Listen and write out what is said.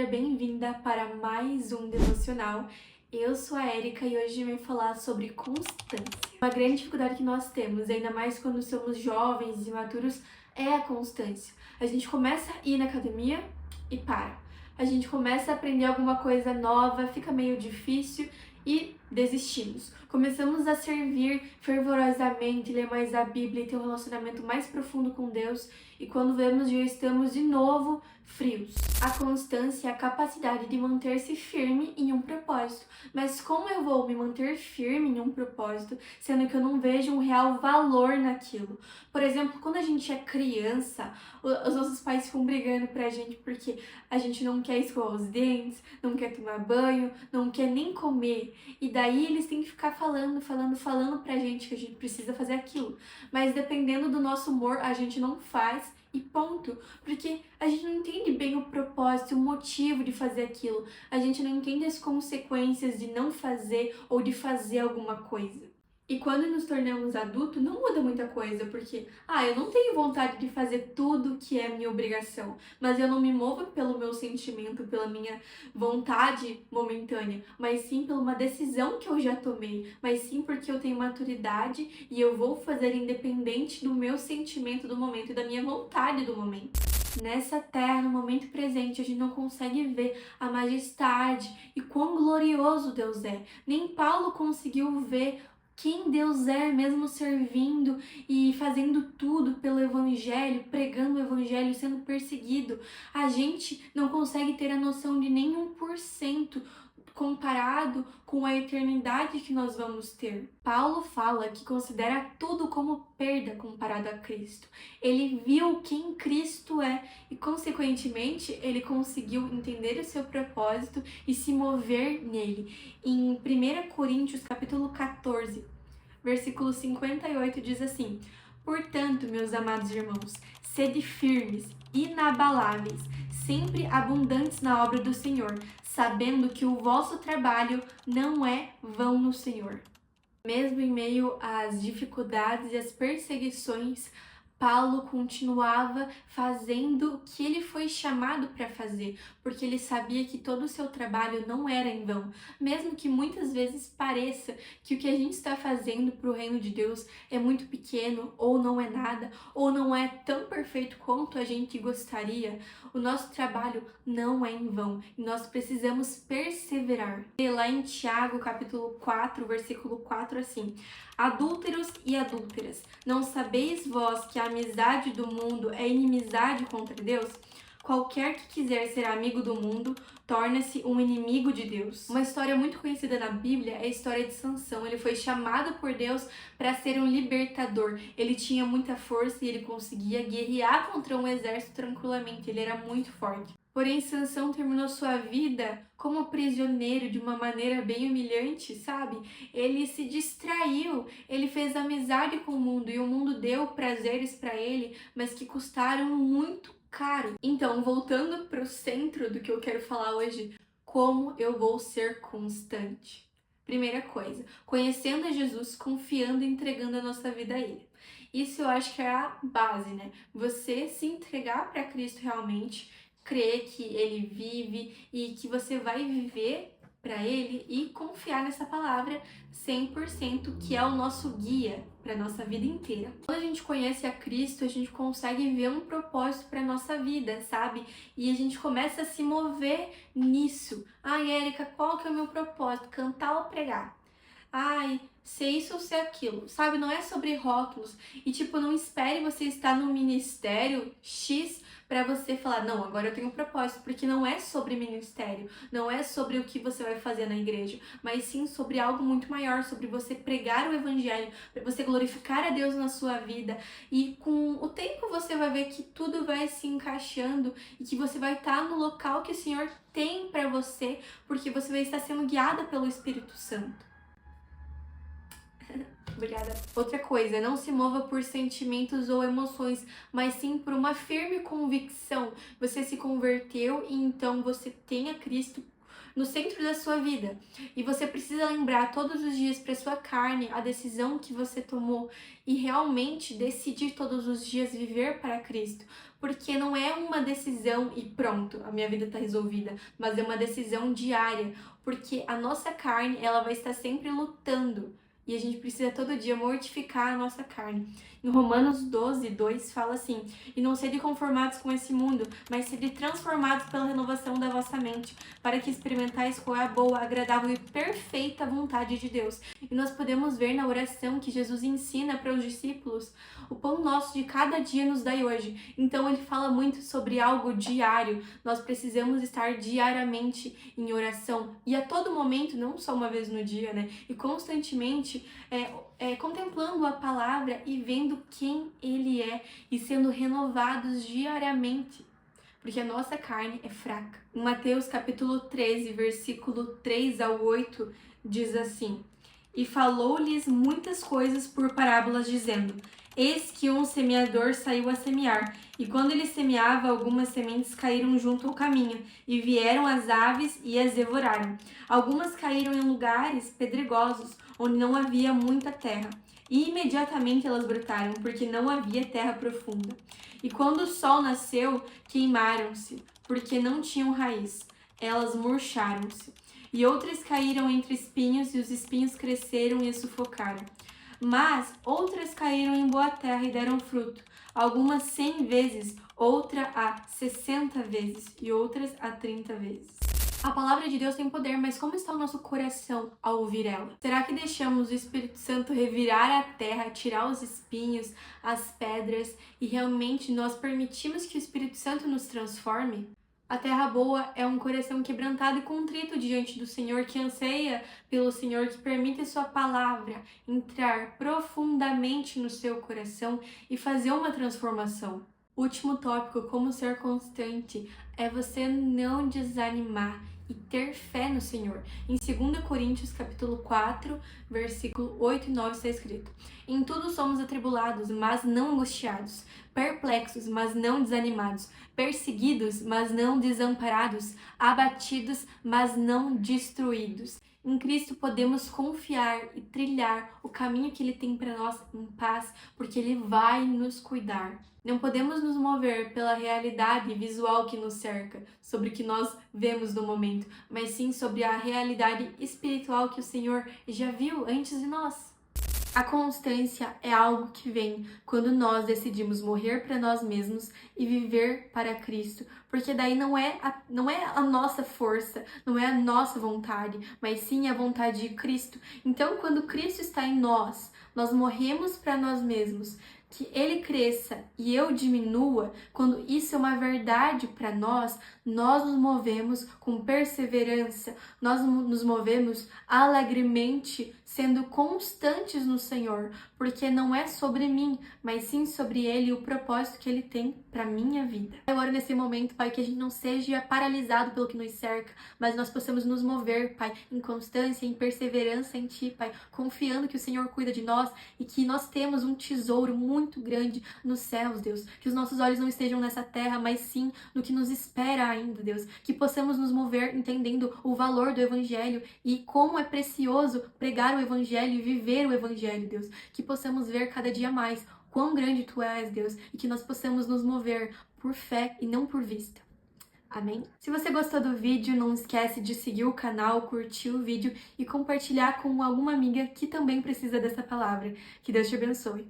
bem-vinda para mais um devocional. Eu sou a Erika e hoje eu vou falar sobre constância. Uma grande dificuldade que nós temos, ainda mais quando somos jovens e imaturos, é a constância. A gente começa a ir na academia e para. A gente começa a aprender alguma coisa nova, fica meio difícil e desistimos. Começamos a servir fervorosamente, ler mais a Bíblia e ter um relacionamento mais profundo com Deus, e quando vemos, já estamos de novo frios. A constância é a capacidade de manter-se firme em um propósito. Mas como eu vou me manter firme em um propósito, sendo que eu não vejo um real valor naquilo? Por exemplo, quando a gente é criança, os nossos pais ficam brigando pra gente porque a gente não quer escovar os dentes, não quer tomar banho, não quer nem comer. E daí eles têm que ficar falando pra gente que a gente precisa fazer aquilo. Mas dependendo do nosso humor, a gente não faz e ponto. Porque a gente não entende bem o propósito, o motivo de fazer aquilo. A gente não entende as consequências de não fazer ou de fazer alguma coisa. E quando nos tornamos adultos, não muda muita coisa, porque, eu não tenho vontade de fazer tudo que é minha obrigação, mas eu não me movo pelo meu sentimento, pela minha vontade momentânea, mas sim por uma decisão que eu já tomei, mas sim porque eu tenho maturidade e eu vou fazer independente do meu sentimento do momento e da minha vontade do momento. Nessa terra, no momento presente, a gente não consegue ver a majestade e quão glorioso Deus é. Nem Paulo conseguiu ver quem Deus é, mesmo servindo e fazendo tudo pelo Evangelho, pregando o Evangelho, sendo perseguido. A gente não consegue ter a noção de nem 1% comparado com a eternidade que nós vamos ter. Paulo fala que considera tudo como perda comparado a Cristo. Ele viu quem Cristo é e, consequentemente, ele conseguiu entender o seu propósito e se mover nele. Em 1 Coríntios, capítulo 14, versículo 58, diz assim: Portanto, meus amados irmãos, sede firmes, inabaláveis, sempre abundantes na obra do Senhor, sabendo que o vosso trabalho não é vão no Senhor. Mesmo em meio às dificuldades e às perseguições, Paulo continuava fazendo o que ele foi chamado para fazer, porque ele sabia que todo o seu trabalho não era em vão, mesmo que muitas vezes pareça que o que a gente está fazendo para o reino de Deus é muito pequeno, ou não é nada, ou não é tão perfeito quanto a gente gostaria. O nosso trabalho não é em vão e nós precisamos perseverar. E lá em Tiago, capítulo 4, versículo 4, assim: Adúlteros e adúlteras, não sabeis vós que a amizade do mundo é inimizade contra Deus? Qualquer que quiser ser amigo do mundo, torna-se um inimigo de Deus. Uma história muito conhecida na Bíblia é a história de Sansão. Ele foi chamado por Deus para ser um libertador. Ele tinha muita força e ele conseguia guerrear contra um exército tranquilamente. Ele era muito forte. Porém, Sansão terminou sua vida como prisioneiro de uma maneira bem humilhante, sabe? Ele se distraiu, ele fez amizade com o mundo e o mundo deu prazeres para ele, mas que custaram muito caro. Então, voltando para o centro do que eu quero falar hoje, como eu vou ser constante? Primeira coisa, conhecendo a Jesus, confiando e entregando a nossa vida a Ele. Isso eu acho que é a base, né? Você se entregar para Cristo realmente, crer que Ele vive e que você vai viver para Ele e confiar nessa palavra 100%, que é o nosso guia para nossa vida inteira. Quando a gente conhece a Cristo, a gente consegue ver um propósito para nossa vida, sabe? E a gente começa a se mover nisso. Érica, qual que é o meu propósito? Cantar ou pregar? Ser isso ou ser aquilo, sabe? Não é sobre rótulos. E, não espere você estar no ministério X para você falar, não, agora eu tenho um propósito, porque não é sobre ministério, não é sobre o que você vai fazer na igreja, mas sim sobre algo muito maior, sobre você pregar o evangelho, para você glorificar a Deus na sua vida. E com o tempo você vai ver que tudo vai se encaixando e que você vai estar no local que o Senhor tem para você, porque você vai estar sendo guiada pelo Espírito Santo. Obrigada. Outra coisa, não se mova por sentimentos ou emoções, mas sim por uma firme convicção. Você se converteu e então você tem a Cristo no centro da sua vida. E você precisa lembrar todos os dias para sua carne a decisão que você tomou e realmente decidir todos os dias viver para Cristo. Porque não é uma decisão e pronto, a minha vida está resolvida, mas é uma decisão diária, porque a nossa carne, ela vai estar sempre lutando. E a gente precisa todo dia mortificar a nossa carne. Em Romanos 12, 2 fala assim: e não sede conformados com esse mundo, mas sede transformados pela renovação da vossa mente, para que experimentais qual é a boa, agradável e perfeita vontade de Deus. E nós podemos ver na oração que Jesus ensina para os discípulos: o pão nosso de cada dia nos dai hoje. Então ele fala muito sobre algo diário. Nós precisamos estar diariamente em oração e a todo momento, não só uma vez no dia, né? E constantemente contemplando a palavra e vendo quem ele é e sendo renovados diariamente, porque a nossa carne é fraca. Em Mateus capítulo 13, versículo 3 ao 8, diz assim: e falou-lhes muitas coisas por parábolas, dizendo: eis que um semeador saiu a semear, e quando ele semeava, algumas sementes caíram junto ao caminho, e vieram as aves e as devoraram. Algumas caíram em lugares pedregosos, onde não havia muita terra, e imediatamente elas brotaram, porque não havia terra profunda. E quando o sol nasceu, queimaram-se, porque não tinham raiz, elas murcharam-se. E outras caíram entre espinhos, e os espinhos cresceram e as sufocaram. Mas outras caíram em boa terra e deram fruto, algumas 100 vezes, outra a 60 vezes e outras a 30 vezes. A palavra de Deus tem poder, mas como está o nosso coração ao ouvir ela? Será que deixamos o Espírito Santo revirar a terra, tirar os espinhos, as pedras e realmente nós permitimos que o Espírito Santo nos transforme? A terra boa é um coração quebrantado e contrito diante do Senhor, que anseia pelo Senhor, que permite a sua palavra entrar profundamente no seu coração e fazer uma transformação. O último tópico, como ser constante, é você não desanimar e ter fé no Senhor. Em 2 Coríntios capítulo 4, versículo 8 e 9 está escrito: em tudo somos atribulados, mas não angustiados, perplexos, mas não desanimados, perseguidos, mas não desamparados, abatidos, mas não destruídos. Em Cristo podemos confiar e trilhar o caminho que Ele tem para nós em paz, porque Ele vai nos cuidar. Não podemos nos mover pela realidade visual que nos cerca, sobre o que nós vemos no momento, mas sim sobre a realidade espiritual que o Senhor já viu antes de nós. A constância é algo que vem quando nós decidimos morrer para nós mesmos e viver para Cristo, porque daí não é a nossa força, não é a nossa vontade, mas sim a vontade de Cristo. Então, quando Cristo está em nós, nós morremos para nós mesmos, que Ele cresça e eu diminua. Quando isso é uma verdade para nós nos movemos com perseverança, nós nos movemos alegremente, sendo constantes no Senhor, porque não é sobre mim, mas sim sobre Ele e o propósito que Ele tem para minha vida. Eu oro nesse momento, Pai, que a gente não seja paralisado pelo que nos cerca, mas nós possamos nos mover, Pai, em constância, em perseverança em Ti, Pai, confiando que o Senhor cuida de nós e que nós temos um tesouro muito grande nos céus, Deus. Que os nossos olhos não estejam nessa terra, mas sim no que nos espera ainda, Deus. Que possamos nos mover entendendo o valor do Evangelho e como é precioso pregar o Evangelho e viver o Evangelho, Deus. Que possamos ver cada dia mais quão grande Tu és, Deus, e que nós possamos nos mover por fé e não por vista. Amém? Se você gostou do vídeo, não esquece de seguir o canal, curtir o vídeo e compartilhar com alguma amiga que também precisa dessa palavra. Que Deus te abençoe.